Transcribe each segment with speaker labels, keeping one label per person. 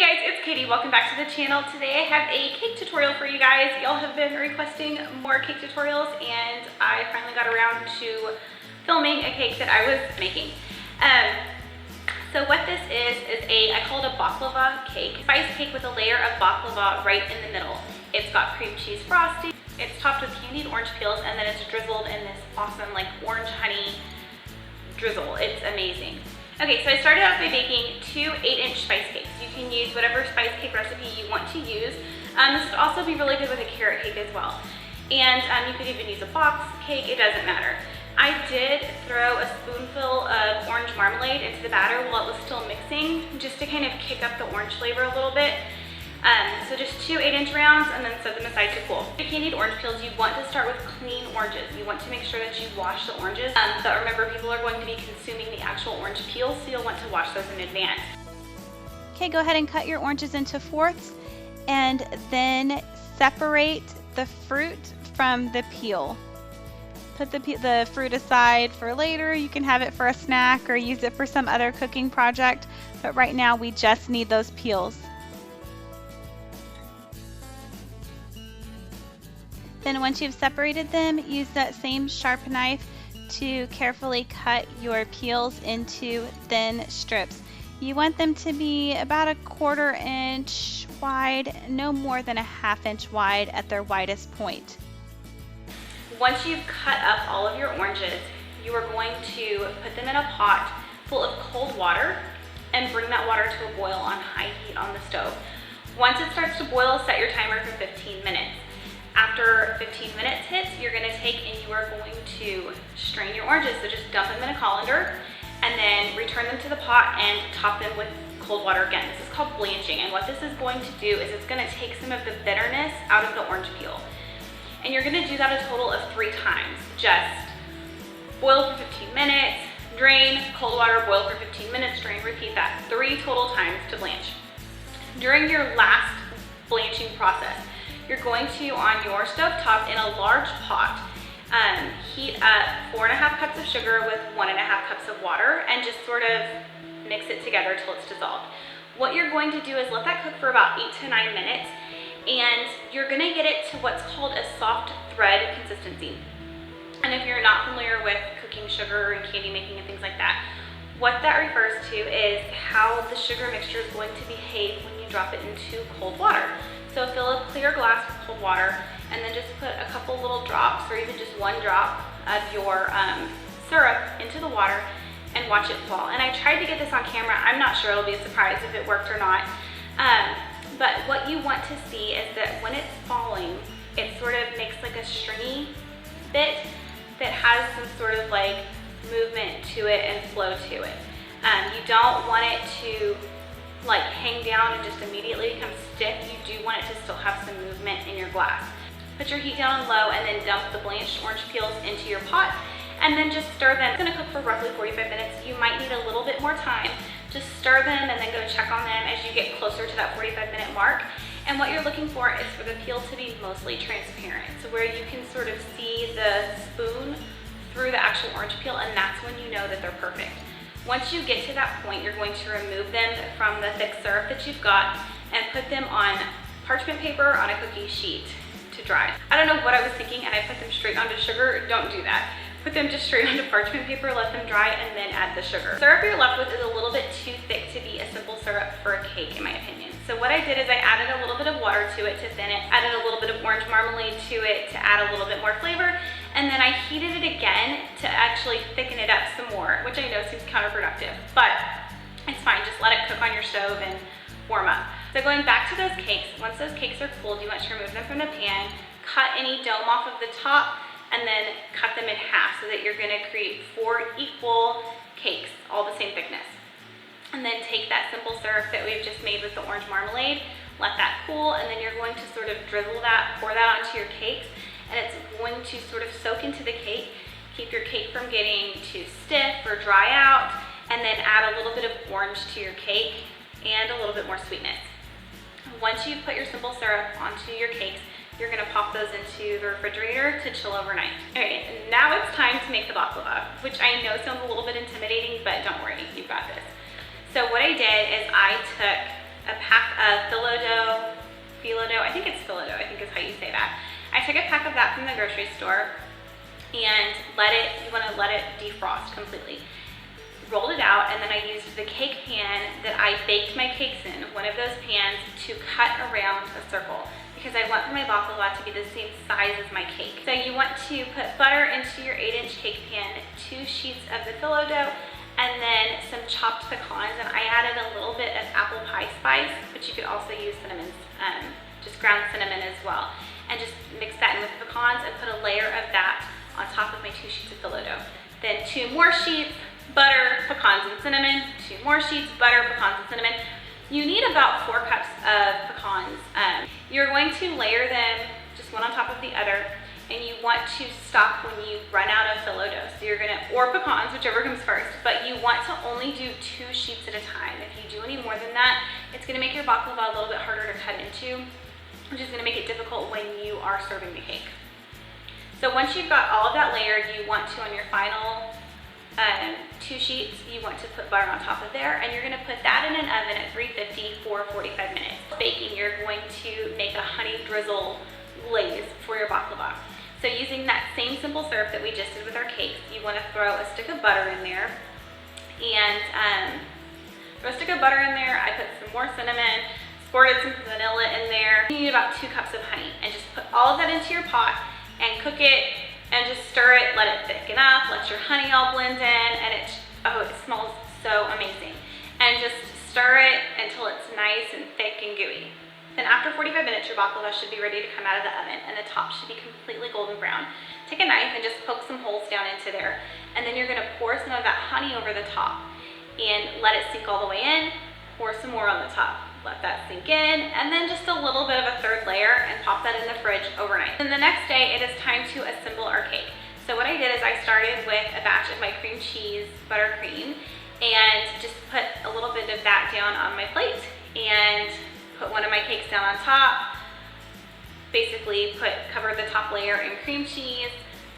Speaker 1: guys, it's Katie. Welcome back to the channel. Today I have a cake tutorial for you guys. Y'all have been requesting more cake tutorials and I finally got around to filming a cake that I was making. So what this is I call it a baklava cake. Spice cake with a layer of baklava right in the middle. It's got cream cheese frosting. It's topped with candied orange peels and then it's drizzled in this awesome like orange honey drizzle. It's amazing. Okay, so I started out by baking two 8-inch spice cakes. You can use whatever spice cake recipe you want to use. This would also be really good with a carrot cake as well. And you could even use a box cake, it doesn't matter. I did throw a spoonful of orange marmalade into the batter while it was still mixing, just to kind of kick up the orange flavor a little bit. So just two 8-inch rounds and then set them aside to cool. The candied orange peels, you want to start with clean oranges. You want to make sure that you wash the oranges. But remember, people are going to be consuming the actual orange peels, so you'll want to wash those in advance.
Speaker 2: Okay, go ahead and cut your oranges into fourths and then separate the fruit from the peel. Put the fruit aside for later. You can have it for a snack or use it for some other cooking project, but right now we just need those peels. Then once you've separated them, use that same sharp knife to carefully cut your peels into thin strips. You want them to be about 1/4 inch wide, no more than 1/2 inch wide at their widest point.
Speaker 1: Once you've cut up all of your oranges, you are going to put them in a pot full of cold water and bring that water to a boil on high heat on the stove. Once it starts to boil, set your timer for 15 minutes. After 15 minutes hits, you're gonna take and you are going to strain your oranges. So just dump them in a colander and then return them to the pot and top them with cold water again. This is called blanching. And what this is going to do is it's gonna take some of the bitterness out of the orange peel. And you're gonna do that a total of 3 times. Just boil for 15 minutes, drain, cold water, boil for 15 minutes, drain, repeat that 3 total times to blanch. During your last blanching process, you're going to, on your stove top in a large pot, heat up 4.5 cups of sugar with 1.5 cups of water and just sort of mix it together till it's dissolved. What you're going to do is let that cook for about 8 to 9 minutes and you're gonna get it to what's called a soft thread consistency. And if you're not familiar with cooking sugar and candy making and things like that, what that refers to is how the sugar mixture is going to behave when you drop it into cold water. So fill a clear glass with cold water and then just put a couple little drops or even just 1 drop of your syrup into the water and watch it fall. And I tried to get this on camera. I'm not sure, it'll be a surprise if it worked or not. But what you want to see is that when it's falling, it sort of makes like a stringy bit that has some sort of like movement to it and flow to it. You don't want it to like hang down and just immediately become stiff. You do want it to still have some movement in your glass. Put your heat down on low and then dump the blanched orange peels into your pot and then just stir them. It's gonna cook for roughly 45 minutes. You might need a little bit more time. Just stir them and then go check on them as you get closer to that 45-minute mark. And what you're looking for is for the peel to be mostly transparent. So where you can sort of see the spoon through the actual orange peel, and that's when you know that they're perfect. Once you get to that point, you're going to remove them from the thick syrup that you've got and put them on parchment paper on a cookie sheet to dry. I don't know what I was thinking and I put them straight onto sugar. Don't do that. Put them just straight onto parchment paper, let them dry, and then add the sugar. The syrup you're left with is a little bit too thick to be a simple syrup for a cake, in my opinion. So what I did is I added a little bit of water to it to thin it, added a little bit of orange marmalade to it to add a little bit more flavor, and then I heated it again to actually thicken it up some more, which I know seems counterproductive, but it's fine. Just let it cook on your stove and warm up. So going back to those cakes, once those cakes are cooled, you want to remove them from the pan, cut any dome off of the top, and then cut them in half so that you're gonna create 4 equal cakes, all the same thickness. And then take that simple syrup that we've just made with the orange marmalade, let that cool, and then you're going to sort of drizzle that, pour that onto your cakes, and it's going to sort of soak into the cake, keep your cake from getting too stiff or dry out, and then add a little bit of orange to your cake and a little bit more sweetness. Once you've put your simple syrup onto your cakes, you're gonna pop those into the refrigerator to chill overnight. Okay, now it's time to make the baklava, which I know sounds a little bit intimidating, but don't worry, you've got this. So what I did is I took a pack think it's phyllo dough, I think is how you say that. I took a pack of that from the grocery store and you wanna let it defrost completely. Rolled it out, and then I used the cake pan that I baked my cakes in, one of those pans, to cut around a circle because I want my baklava to be the same size as my cake. So you want to put butter into your 8-inch cake pan, 2 sheets of the phyllo dough, and then some chopped pecans, and I added a little bit of apple pie spice, but you could also use cinnamon, just ground cinnamon as well. And just mix that in with the pecans and put a layer of that on top of my 2 sheets of phyllo dough. Then 2 more sheets, butter, pecans, and cinnamon, 2 more sheets, butter, pecans, and cinnamon. You need about 4 cups of pecans. You're going to layer them just one on top of the other, and you want to stop when you run out of phyllo dough. So you're gonna, or pecans, whichever comes first, but you want to only do 2 sheets at a time. If you do any more than that, it's gonna make your baklava a little bit harder to cut into, which is gonna make it difficult when you are serving the cake. So once you've got all of that layered, you want to, on your final 2 sheets, you want to put butter on top of there, and you're gonna put that in an oven at 350 for 45 minutes. Baking, you're going to make a honey drizzle glaze for your baklava. So using that same simple syrup that we just did with our cakes, you wanna throw a stick of butter in there, and throw a stick of butter in there. I put some more cinnamon, squirted some vanilla in there. You need about 2 cups of honey, and just put all of that into your pot and cook it, and just stir it, let it thicken up, let your honey all blend in, and it smells so amazing. And just stir it until it's nice and thick and gooey. Then after 45 minutes, your baklava should be ready to come out of the oven, and the top should be completely golden brown. Take a knife and just poke some holes down into there, and then you're gonna pour some of that honey over the top and let it sink all the way in, pour some more on the top. Let that sink in, and then just a little bit of a 3rd layer, and pop that in the fridge overnight. Then the next day, it is time to assemble our cake. So what I did is I started with a batch of my cream cheese buttercream, and just put a little bit of that down on my plate, and put one of my cakes down on top. Basically cover the top layer in cream cheese,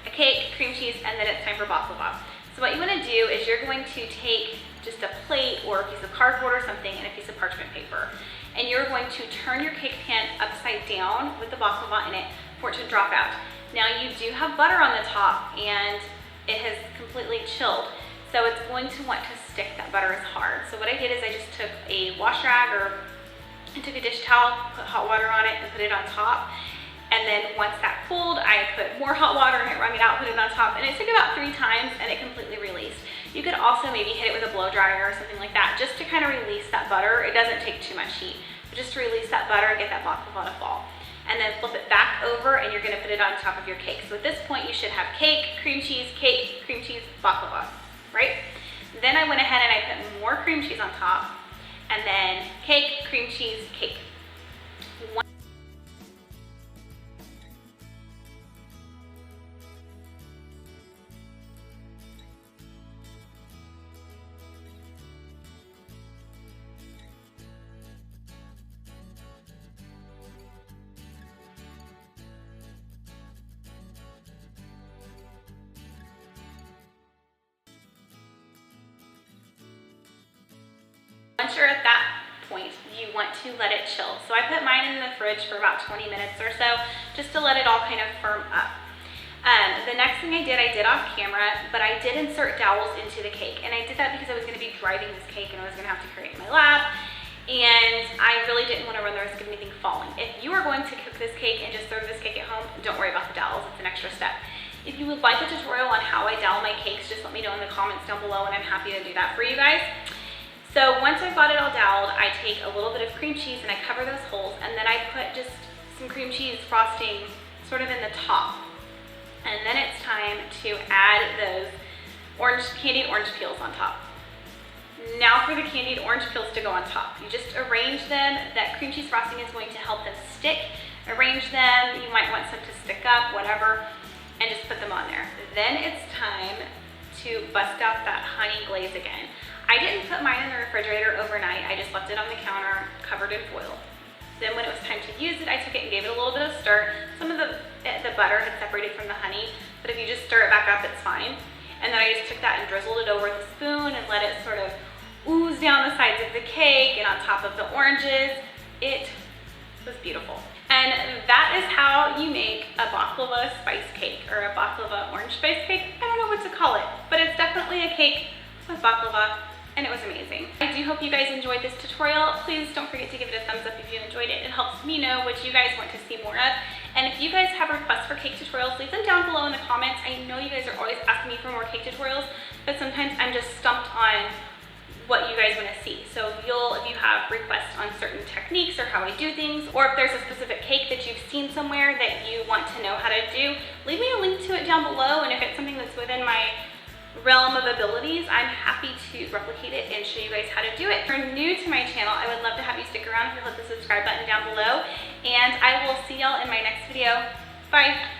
Speaker 1: a cake, cream cheese, and then it's time for baklava. So what you wanna do is you're going to take just a plate or a piece of cardboard or something and a piece of parchment paper, and you're going to turn your cake pan upside down with the baklava in it for it to drop out. Now you do have butter on the top, and it has completely chilled, so it's going to want to stick. That butter is hard. So what I did is I just took a wash rag, or I took a dish towel, put hot water on it, and put it on top. And then once that cooled, I put more hot water in it, wrung it out, put it on top, and it took about 3 times, and it completely released. You could also maybe hit it with a blow dryer or something like that, just to kind of release that butter. It doesn't take too much heat, but just to release that butter and get that baklava to fall. And then flip it back over, and you're gonna put it on top of your cake. So at this point, you should have cake, cream cheese, baklava, right? Then I went ahead and I put more cream cheese on top, and then cake, cream cheese, cake. Once you're at that point, you want to let it chill. So I put mine in the fridge for about 20 minutes or so, just to let it all kind of firm up. The next thing I did off camera, but I did insert dowels into the cake. And I did that because I was gonna be driving this cake and I was gonna have to carry it in my lap. And I really didn't want to run the risk of anything falling. If you are going to cook this cake and just serve this cake at home, don't worry about the dowels, it's an extra step. If you would like a tutorial on how I dowel my cakes, just let me know in the comments down below, and I'm happy to do that for you guys. So once I've got it all doweled, I take a little bit of cream cheese and I cover those holes, and then I put just some cream cheese frosting sort of in the top. And then it's time to add those candied orange peels on top. Now for the candied orange peels to go on top. You just arrange them. That cream cheese frosting is going to help them stick. Arrange them. You might want some to stick up, whatever, and just put them on there. Then it's time to bust out that honey glaze again. I didn't put mine in the refrigerator overnight. I just left it on the counter, covered in foil. Then when it was time to use it, I took it and gave it a little bit of stir. Some of the butter had separated from the honey, but if you just stir it back up, it's fine. And then I just took that and drizzled it over with a spoon and let it sort of ooze down the sides of the cake and on top of the oranges. It was beautiful. And you make a baklava spice cake or a baklava orange spice cake. I don't know what to call it, but it's definitely a cake with baklava, and it was amazing. I do hope you guys enjoyed this tutorial. Please don't forget to give it a thumbs up if you enjoyed it. It helps me know what you guys want to see more of. And if you guys have requests for cake tutorials, leave them down below in the comments. I know you guys are always asking me for more cake tutorials, but sometimes I'm just stumped on what you guys want to see. So if you have requests on certain techniques or how I do things, or if there's a specific cake that you've seen somewhere that you want to know how to do, leave me a link to it down below. And if it's something that's within my realm of abilities, I'm happy to replicate it and show you guys how to do it. If you're new to my channel, I would love to have you stick around if you hit the subscribe button down below, and I will see y'all in my next video. Bye.